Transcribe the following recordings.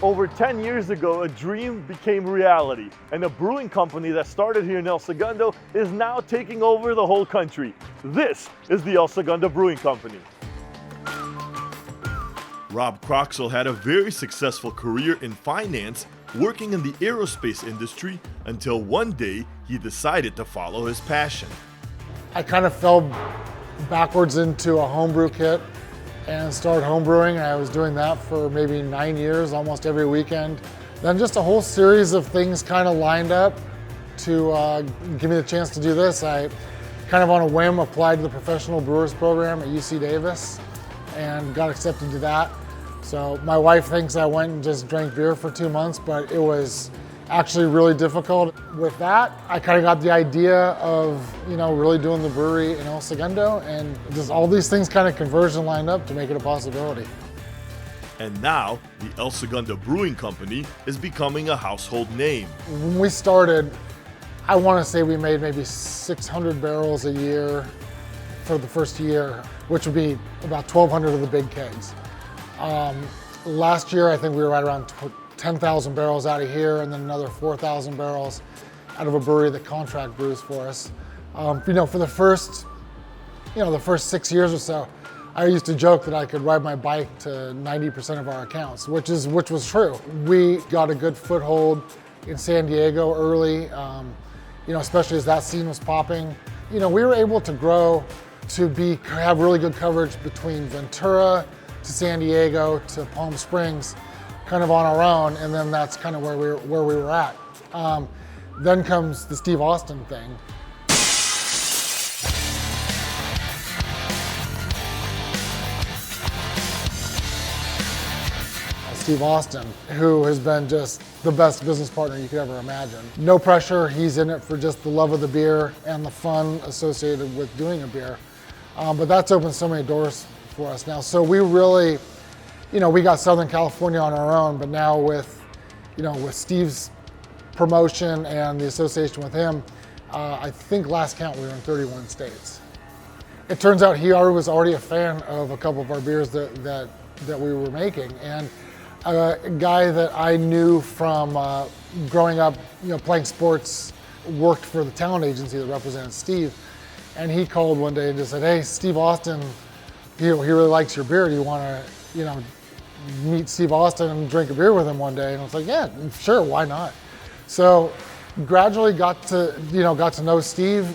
Over 10 years ago, a dream became reality, and a brewing company that started here in El Segundo is now taking over the whole country. This is the El Segundo Brewing Company. Rob Croxall had a very successful career in finance, working in the aerospace industry, until one day he decided to follow his passion. I kind of fell backwards into a homebrew kit and started homebrewing. I was doing that for maybe 9 years, almost every weekend. Then just a whole series of things kind of lined up to give me the chance to do this. I kind of on a whim applied to the professional brewers program at UC Davis and got accepted to that. So my wife thinks I went and just drank beer for 2 months, but it was actually really difficult. With that, I kind of got the idea of, really doing the brewery in El Segundo, and just all these things kind of converged and lined up to make it a possibility. And now, the El Segundo Brewing Company is becoming a household name. When we started, I want to say we made maybe 600 barrels a year for the first year, which would be about 1,200 of the big kegs. Last year, I think we were right around 10,000 barrels out of here, and then another 4,000 barrels out of a brewery that contract brews for us. For the first 6 years or so, I used to joke that I could ride my bike to 90% of our accounts, which was true. We got a good foothold in San Diego early, especially as that scene was popping. We were able to grow to have really good coverage between Ventura to San Diego to Palm Springs, kind of on our own, and then that's kind of where we were at. Then comes the Steve Austin thing. Steve Austin, who has been just the best business partner you could ever imagine. No pressure, he's in it for just the love of the beer and the fun associated with doing a beer. But that's opened so many doors for us now. So we really, we got Southern California on our own, but now with Steve's promotion and the association with him, I think last count we were in 31 states. It turns out he was already a fan of a couple of our beers that we were making, and a guy that I knew from growing up, playing sports, worked for the talent agency that represented Steve, and he called one day and just said, "Hey, Steve Austin, he really likes your beer. Do you want to, meet Steve Austin and drink a beer with him one day?" And I was like, "Yeah, sure, why not?" So gradually got to know Steve.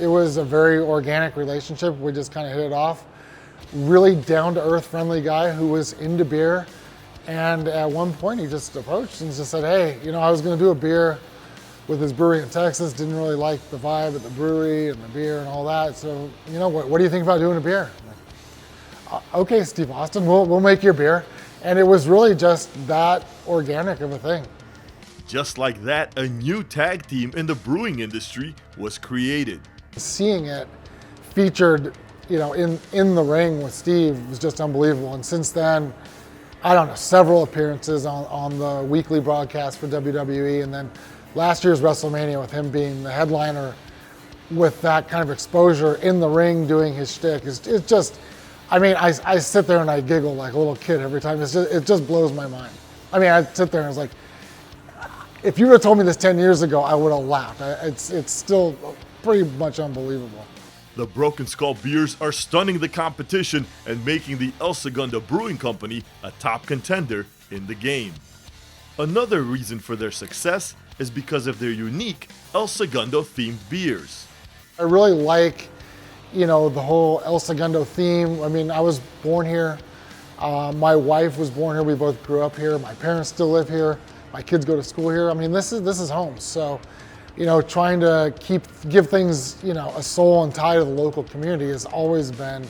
It was a very organic relationship. We just kind of hit it off. Really down-to-earth, friendly guy who was into beer. And at one point he just approached and just said, "Hey, I was going to do a beer with his brewery in Texas, didn't really like the vibe at the brewery and the beer and all that. So, what do you think about doing a beer?" "Okay, Steve Austin, we'll make your beer." And it was really just that organic of a thing. Just like that, a new tag team in the brewing industry was created. Seeing it featured, in the ring with Steve was just unbelievable. And since then, I don't know, several appearances on the weekly broadcast for WWE, and then last year's WrestleMania with him being the headliner with that kind of exposure in the ring doing his shtick. It's just, I sit there and I giggle like a little kid every time. It just blows my mind. I sit there and it's like, if you would have told me this 10 years ago, I would have laughed. It's still pretty much unbelievable. The Broken Skull beers are stunning the competition and making the El Segundo Brewing Company a top contender in the game. Another reason for their success is because of their unique El Segundo themed beers. I really like, the whole El Segundo theme. I was born here. My wife was born here. We both grew up here. My parents still live here. My kids go to school here. This is home. So, trying to give things, a soul and tie to the local community has always been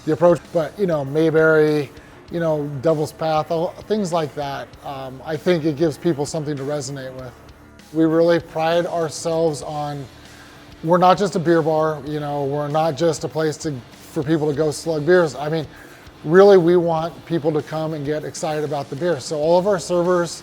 the approach. But, Mayberry, Devil's Path, things like that. I think it gives people something to resonate with. We really pride ourselves on, we're not just a beer bar, we're not just a place for people to go slug beers. Really we want people to come and get excited about the beer. So all of our servers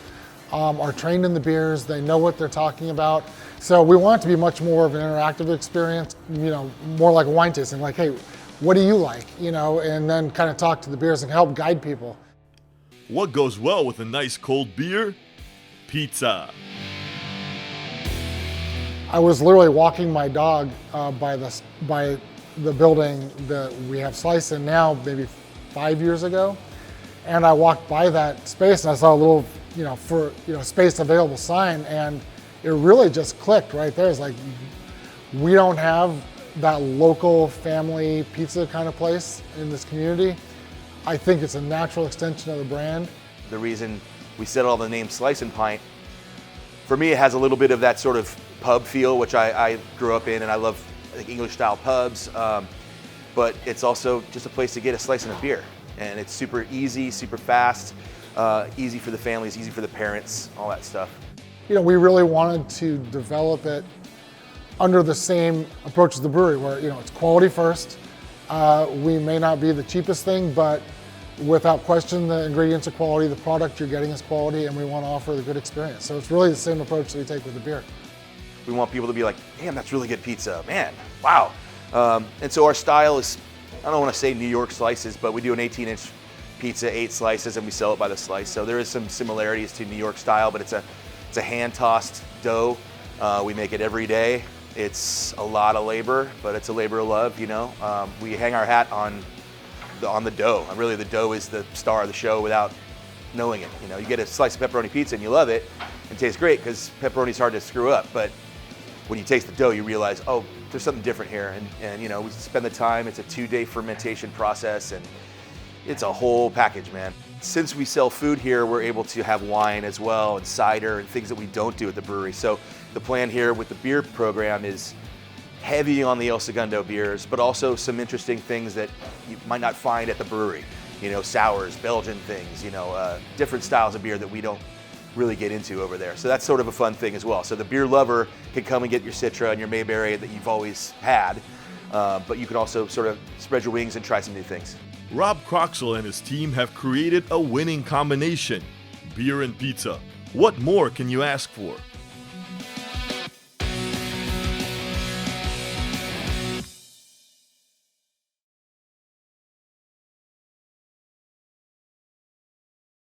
are trained in the beers, they know what they're talking about. So we want it to be much more of an interactive experience, more like a wine tasting, like, hey, what do you like? And then kind of talk to the beers and help guide people. What goes well with a nice cold beer? Pizza. I was literally walking my dog by the building that we have Slice in now, maybe 5 years ago, and I walked by that space and I saw a little, space available sign, and it really just clicked right there. It's like, we don't have that local family pizza kind of place in this community. I think it's a natural extension of the brand. The reason we settled on the name Slice and Pint, for me, it has a little bit of that sort of pub feel, which I grew up in, and I love English style pubs, but it's also just a place to get a slice and a beer. And it's super easy, super fast, easy for the families, easy for the parents, all that stuff. We really wanted to develop it under the same approach as the brewery, where it's quality first. We may not be the cheapest thing, but without question, the ingredients are quality, the product you're getting is quality, and we want to offer the good experience. So it's really the same approach that we take with the beer. We want people to be like, damn, that's really good pizza, man, wow. And so our style is, I don't want to say New York slices, but we do an 18-inch pizza, 8 slices, and we sell it by the slice. So there is some similarities to New York style, but it's a hand-tossed dough. We make it every day. It's a lot of labor, but it's a labor of love, We hang our hat on the dough. And really, the dough is the star of the show without knowing it. You get a slice of pepperoni pizza and you love it, and it tastes great because pepperoni's hard to screw up. But when you taste the dough, you realize, oh, there's something different here. And we spend the time. It's a 2-day fermentation process, and it's a whole package, man. Since we sell food here, we're able to have wine as well, and cider, and things that we don't do at the brewery. So the plan here with the beer program is heavy on the El Segundo beers, but also some interesting things that you might not find at the brewery. Sours, Belgian things, different styles of beer that we don't really get into over there. So that's sort of a fun thing as well. So the beer lover can come and get your Citra and your Mayberry that you've always had, but you can also sort of spread your wings and try some new things. Rob Croxall and his team have created a winning combination: beer and pizza. What more can you ask for?